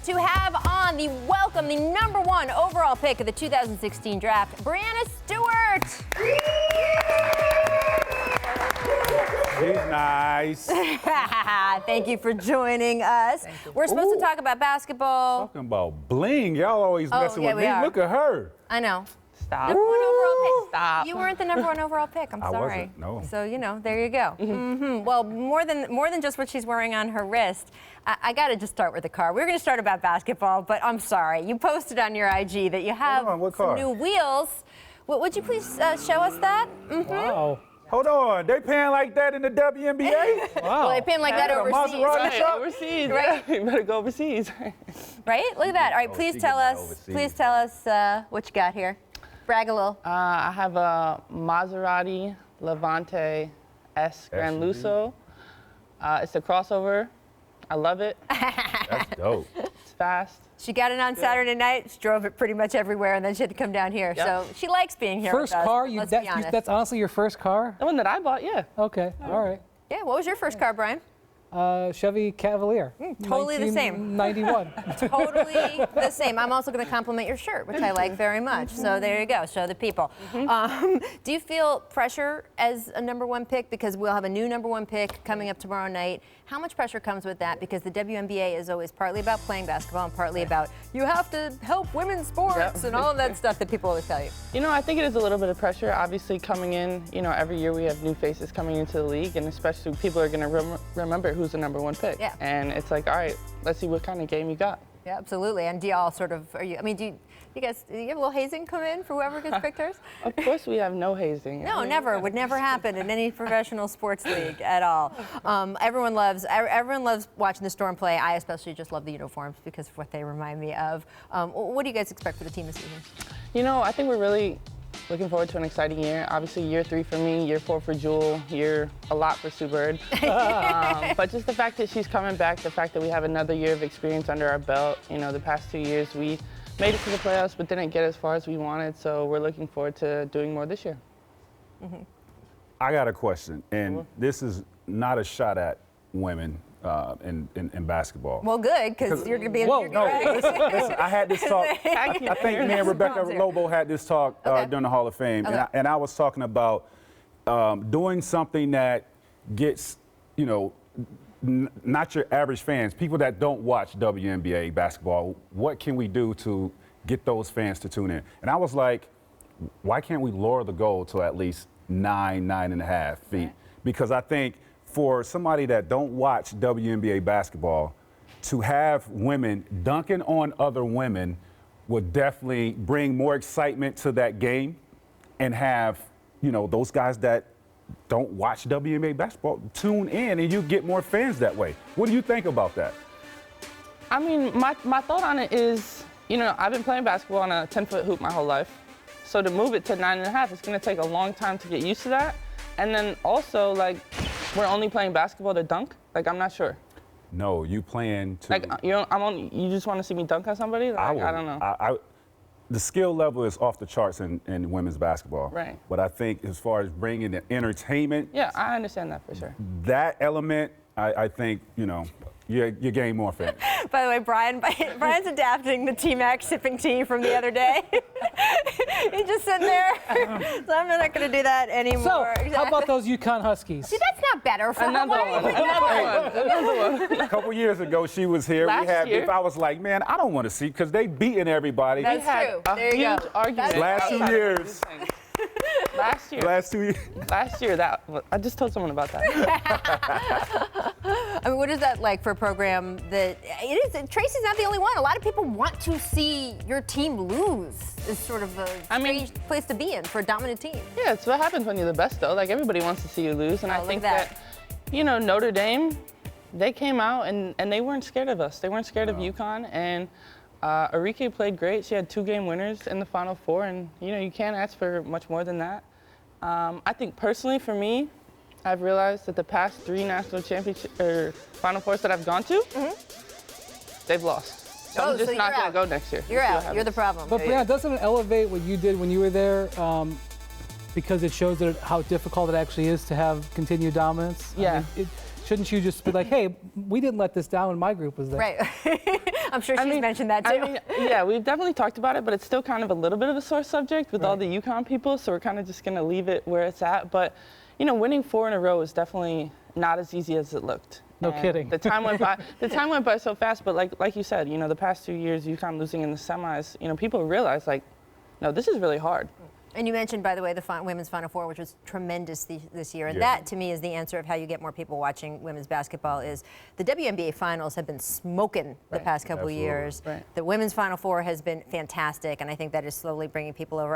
to have on the number 1 overall pick of the 2016 draft, Breanna Stewart. She's nice. Thank you for joining us. We're supposed to talk about basketball. Talking about bling. Y'all always messing with me. Look at her. I know. Stop. Number 1 overall pick. Stop. You weren't the number 1 overall pick. I'm sorry. I wasn't, no. So, there you go. Well, more than just what she's wearing on her wrist, I got to just start with the car. We were going to start about basketball, but I'm sorry. You posted on your IG that you have some new wheels. Would you please show us that? Wow. Hold on. They paying like that in the WNBA? Well, they paying like that overseas. Maserati shop? Overseas, right? You better go overseas. Right? Look at that. All right, please tell us what you got here. Brag a little. I have a Maserati Levante S Gran Lusso. It's a crossover. I love it. That's dope. It's fast. She got it on Saturday night. She drove it pretty much everywhere, and then she had to come down here. Yep. So she likes being here. First with us, car? let's be honest. That's honestly your first car? The one that I bought, yeah. Okay, all right. Yeah, what was your first car, Brian? Chevy Cavalier. Totally the same. 91. Totally the same. I'm also going to compliment your shirt, which I like very much. So there you go. Show the people. Do you feel pressure as a number 1 pick? Because we'll have a new number 1 pick coming up tomorrow night. How much pressure comes with that? Because the WNBA is always partly about playing basketball and partly about you have to help women's sports and all of that stuff that people always tell you. I think it is a little bit of pressure. Obviously, coming in, every year we have new faces coming into the league, and especially people are going to remember who's the number 1 pick. Yeah. And it's like, all right, let's see what kind of game you got. Yeah, absolutely. And do y'all sort of, do you have a little hazing come in for whoever gets picked first? Of course we have no hazing. No, never. Would never happen in any professional sports league at all. Everyone loves watching the Storm play. I especially just love the uniforms because of what they remind me of. What do you guys expect for the team this season? I think we're really looking forward to an exciting year. Obviously, year 3 for me, year 4 for Jewel, year a lot for Sue Bird. But just the fact that she's coming back, the fact that we have another year of experience under our belt. The past 2 years we made it to the playoffs but didn't get as far as we wanted, so we're looking forward to doing more this year. I got a question, and this is not a shot at women in basketball. Well, good, because you're going to be in your Listen, I had this talk. I think me and Rebecca Lobo had this talk during the Hall of Fame, and I was talking about doing something that gets, not your average fans, people that don't watch WNBA basketball. What can we do to get those fans to tune in? And I was like, why can't we lower the goal to at least 9.5 feet? Because I think for somebody that don't watch WNBA basketball, to have women dunking on other women would definitely bring more excitement to that game, and have, those guys that don't watch WNBA basketball tune in, and you get more fans that way. What do you think about that? I mean, my thought on it is, I've been playing basketball on a 10-foot hoop my whole life. So to move it to 9.5, it's going to take a long time to get used to that. And then also, we're only playing basketball to dunk? I'm not sure. No, you playing to... you just want to see me dunk on somebody? I don't know. The skill level is off the charts in women's basketball. Right. But I think as far as bringing the entertainment... Yeah, I understand that for sure. That element, I think, you gain more fans. By the way, Brian's adapting the T-Max sipping tea from the other day. He's just sitting there. So I'm not going to do that anymore. So, how about those UConn Huskies? See, that's not better for Another one. A couple years ago, she was here. Last year. I was like, man, I don't want to see, because they beating everybody. That's true. There you go. Argument. Last 2 years. Last year. Last year, I just told someone about that. I mean, what is that like for a program that it is? Tracy's not the only one. A lot of people want to see your team lose. It's sort of a strange place to be in for a dominant team. Yeah, it's what happens when you're the best, though. Everybody wants to see you lose, and I think that, Notre Dame, they came out and they weren't scared of us. They weren't scared of UConn, and Arike played great. She had 2 game winners in the Final Four, and you can't ask for much more than that. I think personally for me, I've realized that the past 3 national championship or Final Fours that I've gone to, they've lost. So I'm just not going to go next year. You're out. You're the problem. But Breanna, doesn't it elevate what you did when you were there? Because it shows how difficult it actually is to have continued dominance. Yeah. I mean, shouldn't you just be like, hey, we didn't let this down when my group was there? Right. I'm sure she's mentioned that too. I mean, yeah, we've definitely talked about it, but it's still kind of a little bit of a sore subject with all the UConn people, so we're kind of just going to leave it where it's at. But, you know, winning 4 in a row is definitely not as easy as it looked. No And kidding. The time went by. The time went by so fast, but like you said, you know, the past 2 years, UConn losing in the semis, you know, people realize, like, no, this is really hard. And you mentioned, by the way, the women's Final Four, which was tremendous this year. And Yeah. that, to me, is the answer of how you get more people watching women's basketball is the WNBA Finals have been smoking the past couple Absolutely. years. Right. The women's Final Four has been fantastic, and I think that is slowly bringing people over.